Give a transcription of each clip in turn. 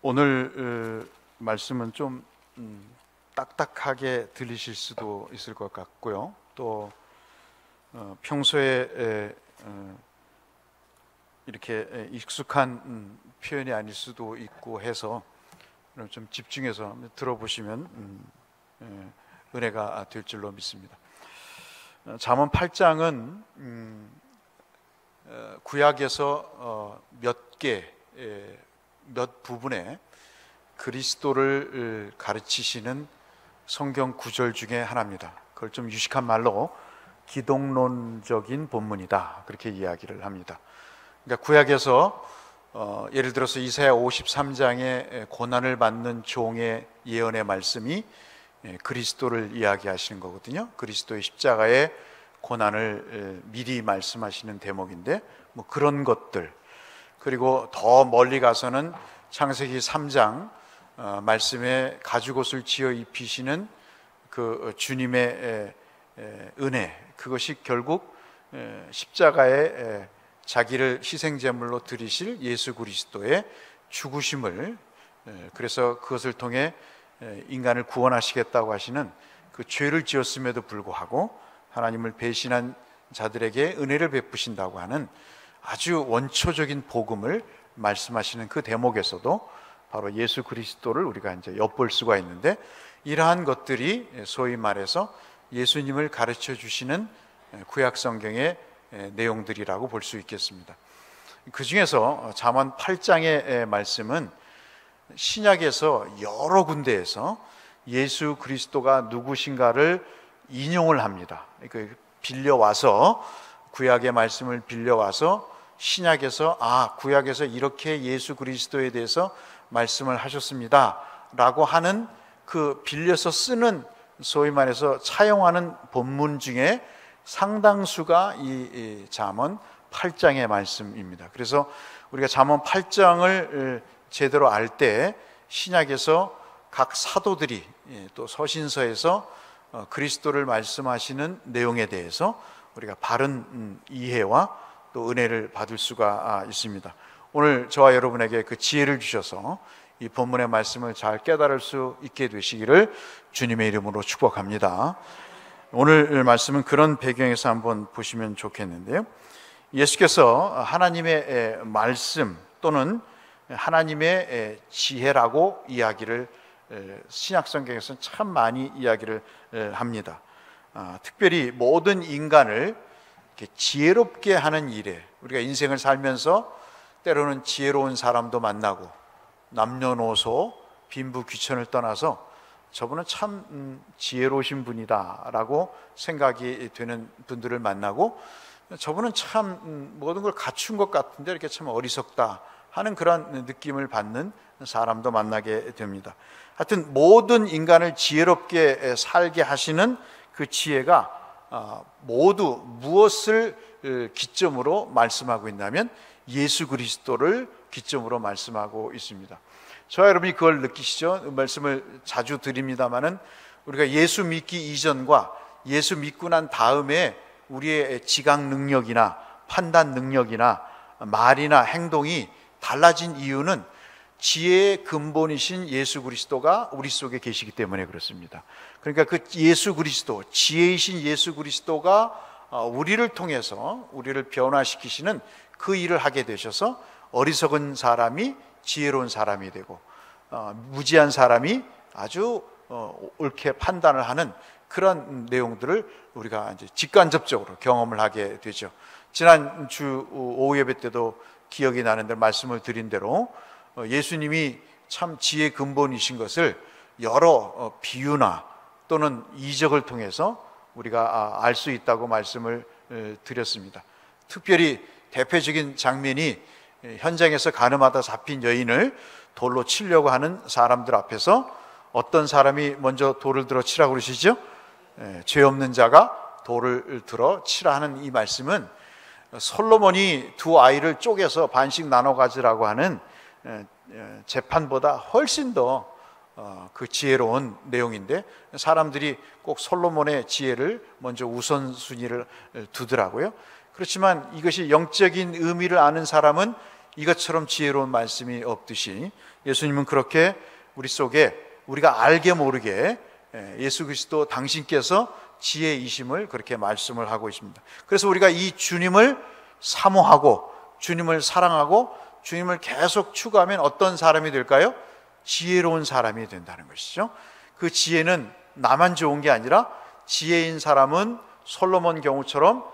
오늘 말씀은 좀 딱딱하게 들리실 수도 있을 것 같고요. 또 평소에 이렇게 익숙한 표현이 아닐 수도 있고 해서 좀 집중해서 들어보시면 은혜가 될 줄로 믿습니다. 잠언 8장은 구약에서 몇 부분에 그리스도를 가르치시는 성경 구절 중에 하나입니다. 그걸 좀 유식한 말로 기독론적인 본문이다, 그렇게 이야기를 합니다. 그러니까 구약에서 예를 들어서 이사야 53장의 고난을 받는 종의 예언의 말씀이 그리스도를 이야기하시는 거거든요. 그리스도의 십자가의 고난을 미리 말씀하시는 대목인데, 뭐 그런 것들, 그리고 더 멀리 가서는 창세기 3장 말씀에 가죽옷을 지어 입히시는 그 주님의 은혜, 그것이 결국 십자가에 자기를 희생제물로 드리실 예수 그리스도의 죽으심을, 그래서 그것을 통해 인간을 구원하시겠다고 하시는 그 죄를 지었음에도 불구하고 하나님을 배신한 자들에게 은혜를 베푸신다고 하는 아주 원초적인 복음을 말씀하시는 그 대목에서도 바로 예수 그리스도를 우리가 이제 엿볼 수가 있는데, 이러한 것들이 소위 말해서 예수님을 가르쳐 주시는 구약 성경의 내용들이라고 볼 수 있겠습니다. 그 중에서 잠언 8장의 말씀은 신약에서 여러 군데에서 예수 그리스도가 누구신가를 인용을 합니다. 그러니까 빌려와서, 구약의 말씀을 빌려와서 신약에서 구약에서 이렇게 예수 그리스도에 대해서 말씀을 하셨습니다 라고 하는 그 빌려서 쓰는, 소위 말해서 차용하는 본문 중에 상당수가 이 잠언 8장의 말씀입니다. 그래서 우리가 잠언 8장을 제대로 알 때 신약에서 각 사도들이 또 서신서에서 그리스도를 말씀하시는 내용에 대해서 우리가 바른 이해와 또 은혜를 받을 수가 있습니다. 오늘 저와 여러분에게 그 지혜를 주셔서 이 본문의 말씀을 잘 깨달을 수 있게 되시기를 주님의 이름으로 축복합니다. 오늘 말씀은 그런 배경에서 한번 보시면 좋겠는데요, 예수께서 하나님의 말씀 또는 하나님의 지혜라고 이야기를 신약성경에서는 참 많이 이야기를 합니다. 특별히 모든 인간을 이렇게 지혜롭게 하는 일에, 우리가 인생을 살면서 때로는 지혜로운 사람도 만나고 남녀노소 빈부귀천을 떠나서 저분은 참 지혜로우신 분이다 라고 생각이 되는 분들을 만나고, 저분은 참 모든 걸 갖춘 것 같은데 이렇게 참 어리석다 하는 그런 느낌을 받는 사람도 만나게 됩니다. 하여튼 모든 인간을 지혜롭게 살게 하시는 그 지혜가 모두 무엇을 기점으로 말씀하고 있냐면 예수 그리스도를 기점으로 말씀하고 있습니다. 저와 여러분이 그걸 느끼시죠? 말씀을 자주 드립니다마는 우리가 예수 믿기 이전과 예수 믿고 난 다음에 우리의 지각 능력이나 판단 능력이나 말이나 행동이 달라진 이유는 지혜의 근본이신 예수 그리스도가 우리 속에 계시기 때문에 그렇습니다. 그러니까 그 예수 그리스도, 지혜이신 예수 그리스도가 우리를 통해서 우리를 변화시키시는 그 일을 하게 되셔서 어리석은 사람이 지혜로운 사람이 되고 무지한 사람이 아주 옳게 판단을 하는 그런 내용들을 우리가 이제 직간접적으로 경험을 하게 되죠. 지난주 오후 예배 때도 기억이 나는데 말씀을 드린 대로 예수님이 참 지혜의 근본이신 것을 여러 비유나 또는 이적을 통해서 우리가 알 수 있다고 말씀을 드렸습니다. 특별히 대표적인 장면이 현장에서 가늠하다 잡힌 여인을 돌로 치려고 하는 사람들 앞에서 어떤 사람이 먼저 돌을 들어 치라고 그러시죠? 죄 없는 자가 돌을 들어 치라 하는 이 말씀은 솔로몬이 두 아이를 쪼개서 반씩 나눠 가지라고 하는 재판보다 훨씬 더 그 지혜로운 내용인데, 사람들이 꼭 솔로몬의 지혜를 먼저 우선순위를 두더라고요. 그렇지만 이것이 영적인 의미를 아는 사람은 이것처럼 지혜로운 말씀이 없듯이 예수님은 그렇게 우리 속에 우리가 알게 모르게 예수 그리스도 당신께서 지혜이심을 그렇게 말씀을 하고 있습니다. 그래서 우리가 이 주님을 사모하고 주님을 사랑하고 주님을 계속 추구하면 어떤 사람이 될까요? 지혜로운 사람이 된다는 것이죠. 그 지혜는 나만 좋은 게 아니라 지혜인 사람은 솔로몬 경우처럼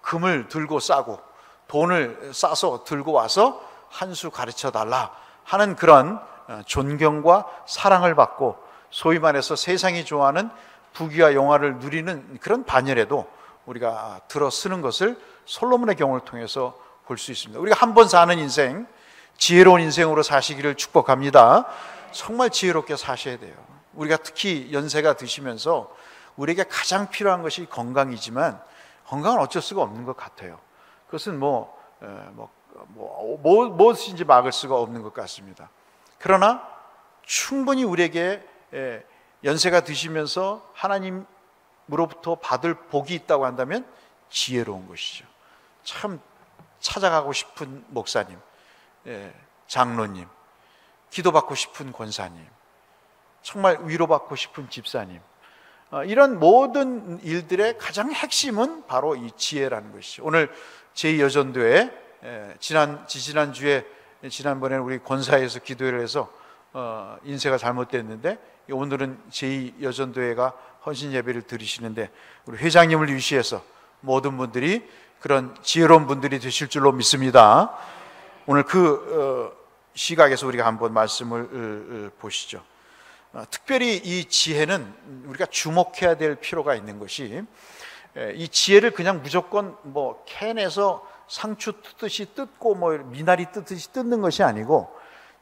금을 들고 싸고 돈을 싸서 들고 와서 한 수 가르쳐 달라 하는 그런 존경과 사랑을 받고 소위 말해서 세상이 좋아하는 부귀와 영화를 누리는 그런 반열에도 우리가 들어 쓰는 것을 솔로몬의 경우를 통해서 볼 수 있습니다. 우리가 한 번 사는 인생, 지혜로운 인생으로 사시기를 축복합니다. 정말 지혜롭게 사셔야 돼요. 우리가 특히 연세가 드시면서 우리에게 가장 필요한 것이 건강이지만 건강은 어쩔 수가 없는 것 같아요. 그것은 무엇인지 막을 수가 없는 것 같습니다. 그러나 충분히 우리에게 연세가 드시면서 하나님으로부터 받을 복이 있다고 한다면 지혜로운 것이죠. 참 찾아가고 싶은 목사님, 장로님, 기도받고 싶은 권사님, 정말 위로받고 싶은 집사님, 이런 모든 일들의 가장 핵심은 바로 이 지혜라는 것이죠. 오늘 제2여전도회 지난번에는 우리 권사에서 기도회를 해서 인쇄가 잘못됐는데 오늘은 제2여전도회가 헌신 예배를 드리시는데 우리 회장님을 위시해서 모든 분들이 그런 지혜로운 분들이 되실 줄로 믿습니다. 오늘 그 시각에서 우리가 한번 말씀을 보시죠. 특별히 이 지혜는 우리가 주목해야 될 필요가 있는 것이 이 지혜를 그냥 무조건 캔에서 상추 뜯듯이 뜯고 미나리 뜯듯이 뜯는 것이 아니고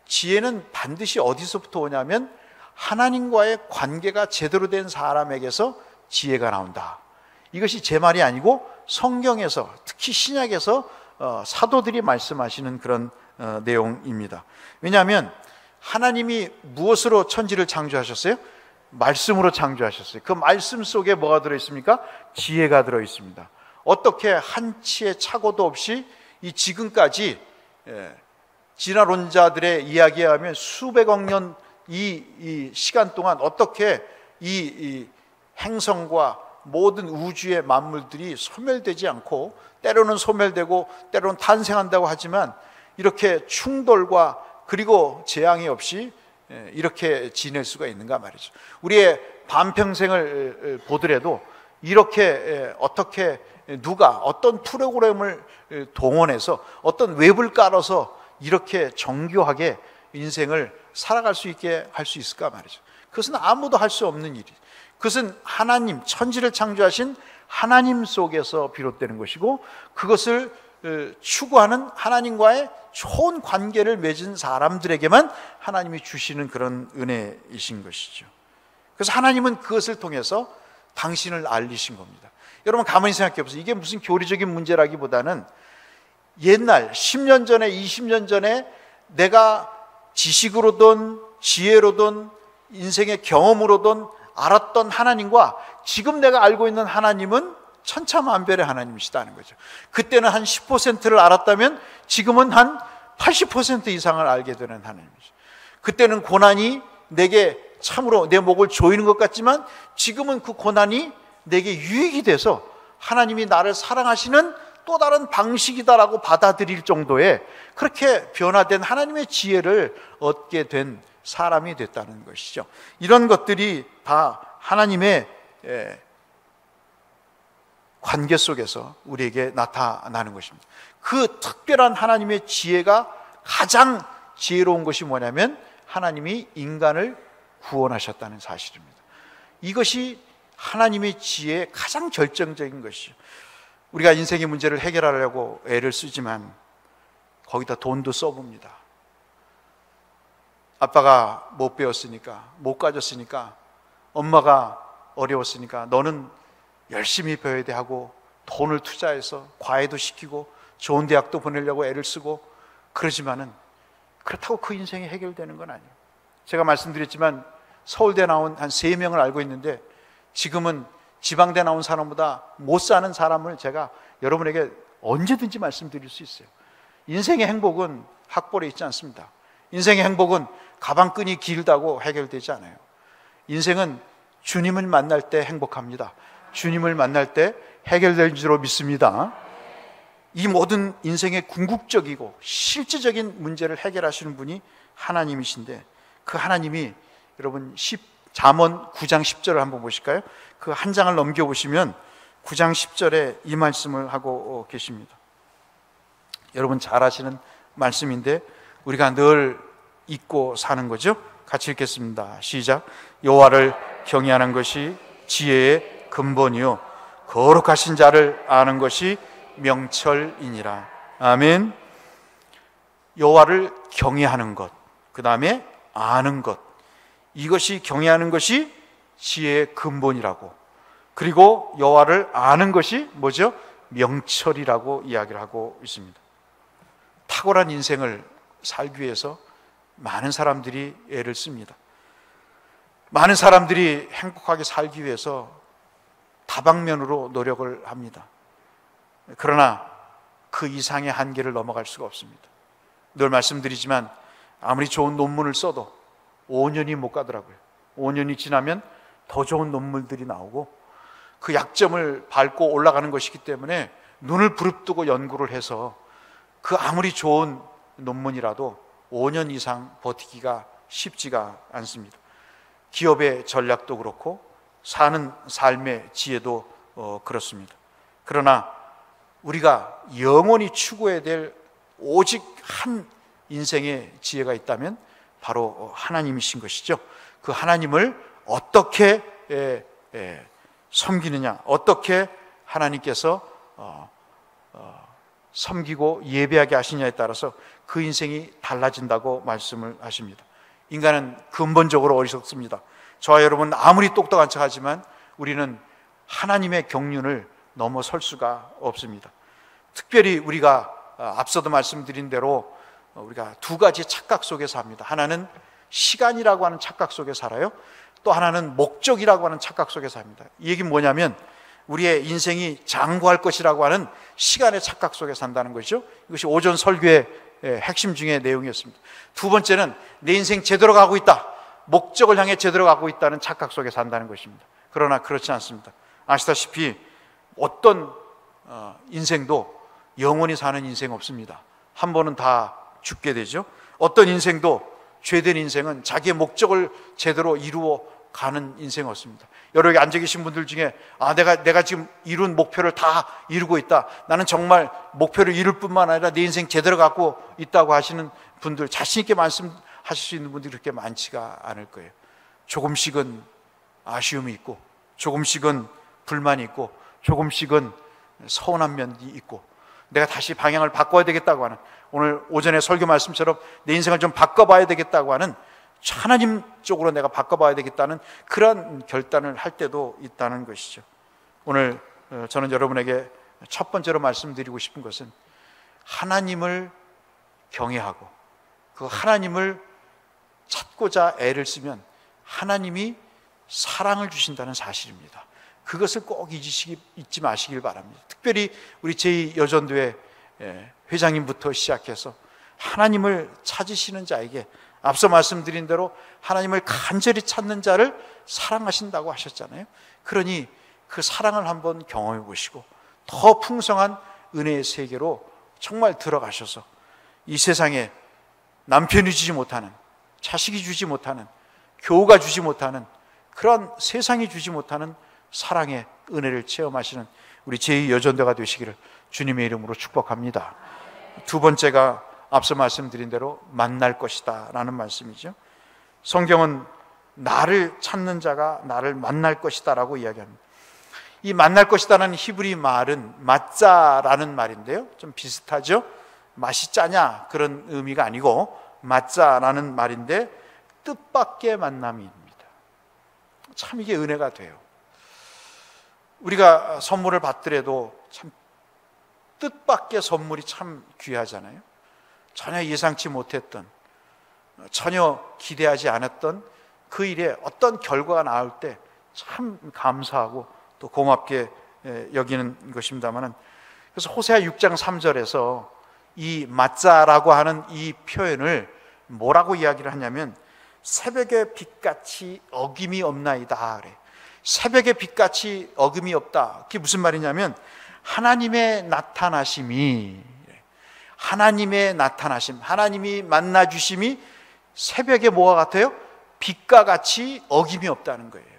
지혜는 반드시 어디서부터 오냐면 하나님과의 관계가 제대로 된 사람에게서 지혜가 나온다. 이것이 제 말이 아니고 성경에서 특히 신약에서 사도들이 말씀하시는 그런 내용입니다. 왜냐하면 하나님이 무엇으로 천지를 창조하셨어요? 말씀으로 창조하셨어요. 그 말씀 속에 뭐가 들어있습니까? 지혜가 들어있습니다. 어떻게 한치의 착오도 없이 이 지금까지 진화론자들의 이야기에 하면 수백억 년 이 시간 동안 어떻게 이 행성과 모든 우주의 만물들이 소멸되지 않고 때로는 소멸되고 때로는 탄생한다고 하지만 이렇게 충돌과 그리고 재앙이 없이 이렇게 지낼 수가 있는가 말이죠. 우리의 반평생을 보더라도 이렇게 어떻게 누가 어떤 프로그램을 동원해서 어떤 웹을 깔아서 이렇게 정교하게 인생을 살아갈 수 있게 할 수 있을까 말이죠. 그것은 아무도 할 수 없는 일이에요. 그것은 하나님, 천지를 창조하신 하나님 속에서 비롯되는 것이고 그것을 추구하는 하나님과의 좋은 관계를 맺은 사람들에게만 하나님이 주시는 그런 은혜이신 것이죠. 그래서 하나님은 그것을 통해서 당신을 알리신 겁니다. 여러분 가만히 생각해 보세요. 이게 무슨 교리적인 문제라기보다는 옛날 10년 전에 20년 전에 내가 지식으로든 지혜로든 인생의 경험으로든 알았던 하나님과 지금 내가 알고 있는 하나님은 천차만별의 하나님이시다는 거죠. 그때는 한 10%를 알았다면 지금은 한 80% 이상을 알게 되는 하나님이죠. 그때는 고난이 내게 참으로 내 목을 조이는 것 같지만 지금은 그 고난이 내게 유익이 돼서 하나님이 나를 사랑하시는 또 다른 방식이다라고 받아들일 정도의 그렇게 변화된 하나님의 지혜를 얻게 된 사람이 됐다는 것이죠. 이런 것들이 다 하나님의 관계 속에서 우리에게 나타나는 것입니다. 그 특별한 하나님의 지혜가 가장 지혜로운 것이 뭐냐면 하나님이 인간을 구원하셨다는 사실입니다. 이것이 하나님의 지혜의 가장 결정적인 것이죠. 우리가 인생의 문제를 해결하려고 애를 쓰지만 거기다 돈도 써봅니다. 아빠가 못 배웠으니까, 못 가졌으니까, 엄마가 어려웠으니까 너는 열심히 배워야 돼 하고 돈을 투자해서 과외도 시키고 좋은 대학도 보내려고 애를 쓰고 그러지만은 그렇다고 그 인생이 해결되는 건 아니에요. 제가 말씀드렸지만 서울대 나온 한 3명을 알고 있는데 지금은 지방대 나온 사람보다 못 사는 사람을 제가 여러분에게 언제든지 말씀드릴 수 있어요. 인생의 행복은 학벌에 있지 않습니다. 인생의 행복은 가방끈이 길다고 해결되지 않아요. 인생은 주님을 만날 때 행복합니다. 주님을 만날 때 해결될 줄로 믿습니다. 이 모든 인생의 궁극적이고 실질적인 문제를 해결하시는 분이 하나님이신데, 그 하나님이 여러분 잠언 9장 10절을 한번 보실까요? 그 한 장을 넘겨보시면 9장 10절에 이 말씀을 하고 계십니다. 여러분 잘 아시는 말씀인데 우리가 늘 잊고 사는 거죠. 같이 읽겠습니다. 시작. 여호와를 경외하는 것이 지혜의 근본이요 거룩하신 자를 아는 것이 명철이니라. 아멘. 여호와를 경외하는 것, 그 다음에 아는 것, 이것이 경외하는 것이 지혜의 근본이라고, 그리고 여호와를 아는 것이 뭐죠? 명철이라고 이야기를 하고 있습니다. 탁월한 인생을 살기 위해서 많은 사람들이 애를 씁니다. 많은 사람들이 행복하게 살기 위해서 다방면으로 노력을 합니다. 그러나 그 이상의 한계를 넘어갈 수가 없습니다. 늘 말씀드리지만 아무리 좋은 논문을 써도 5년이 못 가더라고요. 5년이 지나면 더 좋은 논문들이 나오고 그 약점을 밟고 올라가는 것이기 때문에 눈을 부릅뜨고 연구를 해서 그 아무리 좋은 논문이라도 5년 이상 버티기가 쉽지가 않습니다. 기업의 전략도 그렇고 사는 삶의 지혜도 그렇습니다. 그러나 우리가 영원히 추구해야 될 오직 한 인생의 지혜가 있다면 바로 하나님이신 것이죠. 그 하나님을 어떻게 섬기느냐, 어떻게 하나님께서 섬기고 예배하게 하시냐에 따라서 그 인생이 달라진다고 말씀을 하십니다. 인간은 근본적으로 어리석습니다. 저와 여러분 아무리 똑똑한 척하지만 우리는 하나님의 경륜을 넘어설 수가 없습니다. 특별히 우리가 앞서도 말씀드린 대로 우리가 두 가지 착각 속에 삽니다. 하나는 시간이라고 하는 착각 속에 살아요. 또 하나는 목적이라고 하는 착각 속에 삽니다. 이 얘기는 뭐냐면 우리의 인생이 장구할 것이라고 하는 시간의 착각 속에 산다는 것이죠. 이것이 오전 설교의 핵심 중의 내용이었습니다. 두 번째는 내 인생 제대로 가고 있다, 목적을 향해 제대로 가고 있다는 착각 속에 산다는 것입니다. 그러나 그렇지 않습니다. 아시다시피 어떤 인생도 영원히 사는 인생 없습니다. 한 번은 다 죽게 되죠. 어떤 인생도 죄된 인생은 자기의 목적을 제대로 이루어 가는 인생 없습니다. 여러 여기 앉아 계신 분들 중에 내가 지금 이룬 목표를 다 이루고 있다, 나는 정말 목표를 이룰 뿐만 아니라 내 인생 제대로 갖고 있다고 하시는 분들, 자신 있게 말씀하실 수 있는 분들이 그렇게 많지가 않을 거예요. 조금씩은 아쉬움이 있고, 조금씩은 불만이 있고, 조금씩은 서운한 면이 있고, 내가 다시 방향을 바꿔야 되겠다고 하는, 오늘 오전에 설교 말씀처럼 내 인생을 좀 바꿔봐야 되겠다고 하는, 하나님 쪽으로 내가 바꿔봐야 되겠다는 그런 결단을 할 때도 있다는 것이죠. 오늘 저는 여러분에게 첫 번째로 말씀드리고 싶은 것은 하나님을 경외하고 그 하나님을 찾고자 애를 쓰면 하나님이 사랑을 주신다는 사실입니다. 그것을 꼭 잊지 마시길 바랍니다. 특별히 우리 제2여전도회 회장님부터 시작해서 하나님을 찾으시는 자에게 앞서 말씀드린 대로 하나님을 간절히 찾는 자를 사랑하신다고 하셨잖아요. 그러니 그 사랑을 한번 경험해 보시고 더 풍성한 은혜의 세계로 정말 들어가셔서 이 세상에 남편이 주지 못하는, 자식이 주지 못하는, 교우가 주지 못하는, 그런 세상이 주지 못하는 사랑의 은혜를 체험하시는 우리 제2여전도가 되시기를 주님의 이름으로 축복합니다. 두 번째가 앞서 말씀드린 대로 만날 것이다 라는 말씀이죠. 성경은 나를 찾는 자가 나를 만날 것이다 라고 이야기합니다. 이 만날 것이다 라는 히브리 말은 맞자라는 말인데요, 좀 비슷하죠. 맛이 짜냐 그런 의미가 아니고 맞자라는 말인데 뜻밖의 만남입니다. 참 이게 은혜가 돼요. 우리가 선물을 받더라도 참 뜻밖의 선물이 참 귀하잖아요. 전혀 예상치 못했던, 전혀 기대하지 않았던 그 일에 어떤 결과가 나올 때 참 감사하고 또 고맙게 여기는 것입니다만은, 그래서 호세아 6장 3절에서 이 맞자라고 하는 이 표현을 뭐라고 이야기를 하냐면 새벽의 빛같이 어김이 없나이다 그래. 새벽의 빛같이 어김이 없다. 그게 무슨 말이냐면 하나님의 나타나심이, 하나님의 나타나심, 하나님이 만나주심이 새벽에 뭐와 같아요? 빛과 같이 어김이 없다는 거예요.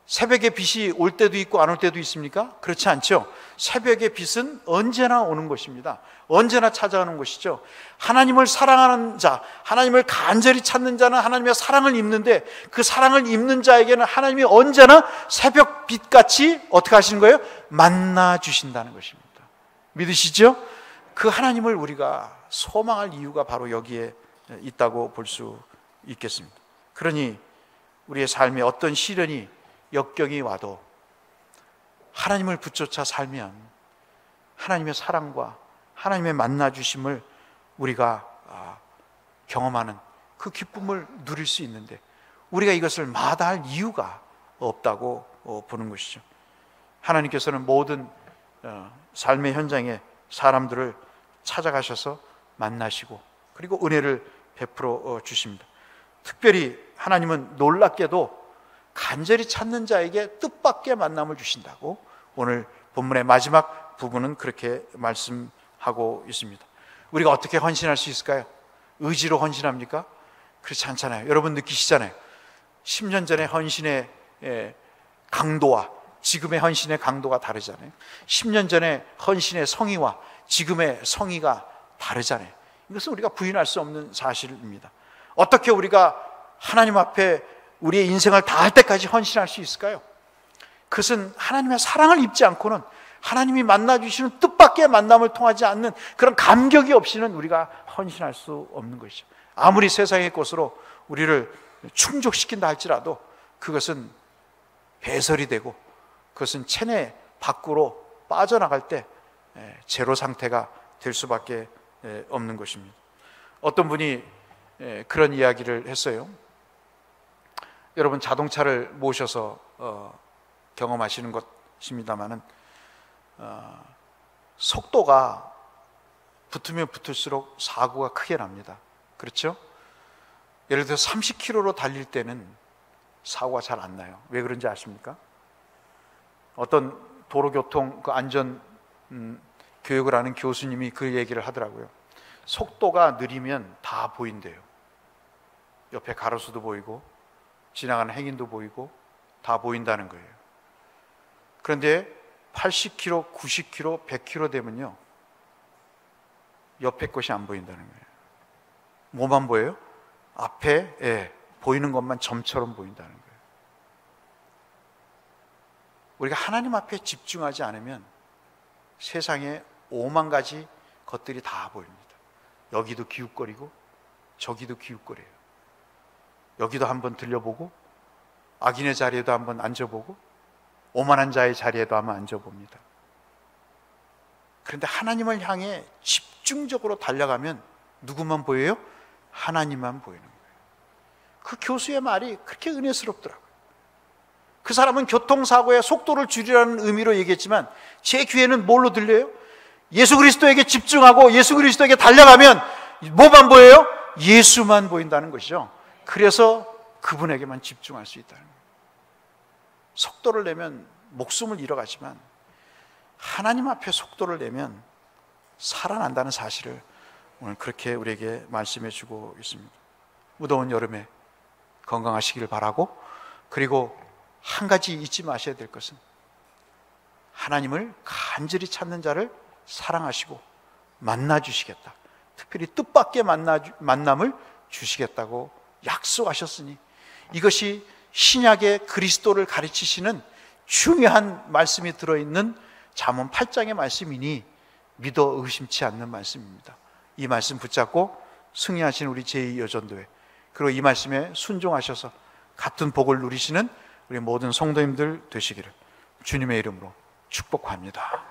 새벽에 빛이 올 때도 있고 안 올 때도 있습니까? 그렇지 않죠. 새벽의 빛은 언제나 오는 것입니다. 언제나 찾아오는 것이죠. 하나님을 사랑하는 자, 하나님을 간절히 찾는 자는 하나님의 사랑을 입는데, 그 사랑을 입는 자에게는 하나님이 언제나 새벽 빛같이 어떻게 하시는 거예요? 만나 주신다는 것입니다. 믿으시죠? 그 하나님을 우리가 소망할 이유가 바로 여기에 있다고 볼 수 있겠습니다. 그러니 우리의 삶에 어떤 시련이, 역경이 와도 하나님을 붙잡아 살면 하나님의 사랑과 하나님의 만나주심을 우리가 경험하는 그 기쁨을 누릴 수 있는데, 우리가 이것을 마다할 이유가 없다고 보는 것이죠. 하나님께서는 모든 삶의 현장에 사람들을 찾아가셔서 만나시고 그리고 은혜를 베풀어 주십니다. 특별히 하나님은 놀랍게도 간절히 찾는 자에게 뜻밖의 만남을 주신다고 오늘 본문의 마지막 부분은 그렇게 말씀하고 있습니다. 우리가 어떻게 헌신할 수 있을까요? 의지로 헌신합니까? 그렇지 않잖아요. 여러분 느끼시잖아요. 10년 전의 헌신의 강도와 지금의 헌신의 강도가 다르잖아요. 10년 전의 헌신의 성의와 지금의 성의가 다르잖아요. 이것은 우리가 부인할 수 없는 사실입니다. 어떻게 우리가 하나님 앞에 우리의 인생을 다할 때까지 헌신할 수 있을까요? 그것은 하나님의 사랑을 입지 않고는, 하나님이 만나주시는 뜻밖의 만남을 통하지 않는 그런 감격이 없이는 우리가 헌신할 수 없는 것이죠. 아무리 세상의 것으로 우리를 충족시킨다 할지라도 그것은 배설이 되고 그것은 체내 밖으로 빠져나갈 때 제로 상태가 될 수밖에 없는 것입니다. 어떤 분이 그런 이야기를 했어요. 여러분 자동차를 모셔서 경험하시는 것입니다만은 속도가 붙으면 붙을수록 사고가 크게 납니다. 그렇죠? 예를 들어 30km로 달릴 때는 사고가 잘 안 나요. 왜 그런지 아십니까? 어떤 도로교통 그 안전 교육을 하는 교수님이 그 얘기를 하더라고요. 속도가 느리면 다 보인대요. 옆에 가로수도 보이고 지나가는 행인도 보이고 다 보인다는 거예요. 그런데 80km, 90km, 100km 되면요, 옆에 것이 안 보인다는 거예요. 뭐만 보여요? 앞에 보이는 것만 점처럼 보인다는 거예요. 우리가 하나님 앞에 집중하지 않으면 세상에 5만 가지 것들이 다 보입니다. 여기도 기웃거리고 저기도 기웃거려요. 여기도 한번 들려보고 악인의 자리에도 한번 앉아보고 오만한 자의 자리에도 한번 앉아봅니다. 그런데 하나님을 향해 집중적으로 달려가면 누구만 보여요? 하나님만 보이는 거예요. 그 교수의 말이 그렇게 은혜스럽더라고요. 그 사람은 교통사고의 속도를 줄이라는 의미로 얘기했지만 제 귀에는 뭘로 들려요? 예수 그리스도에게 집중하고 예수 그리스도에게 달려가면 뭐만 보여요? 예수만 보인다는 것이죠. 그래서 그분에게만 집중할 수 있다는 거예요. 속도를 내면 목숨을 잃어가지만 하나님 앞에 속도를 내면 살아난다는 사실을 오늘 그렇게 우리에게 말씀해 주고 있습니다. 무더운 여름에 건강하시기를 바라고, 그리고 한 가지 잊지 마셔야 될 것은 하나님을 간절히 찾는 자를 사랑하시고 만나 주시겠다, 특별히 뜻밖의 만남을 주시겠다고 약속하셨으니 이것이 신약의 그리스도를 가르치시는 중요한 말씀이 들어있는 잠언 8장의 말씀이니 믿어 의심치 않는 말씀입니다. 이 말씀 붙잡고 승리하신 우리 제2여전도회, 그리고 이 말씀에 순종하셔서 같은 복을 누리시는 우리 모든 성도님들 되시기를 주님의 이름으로 축복합니다.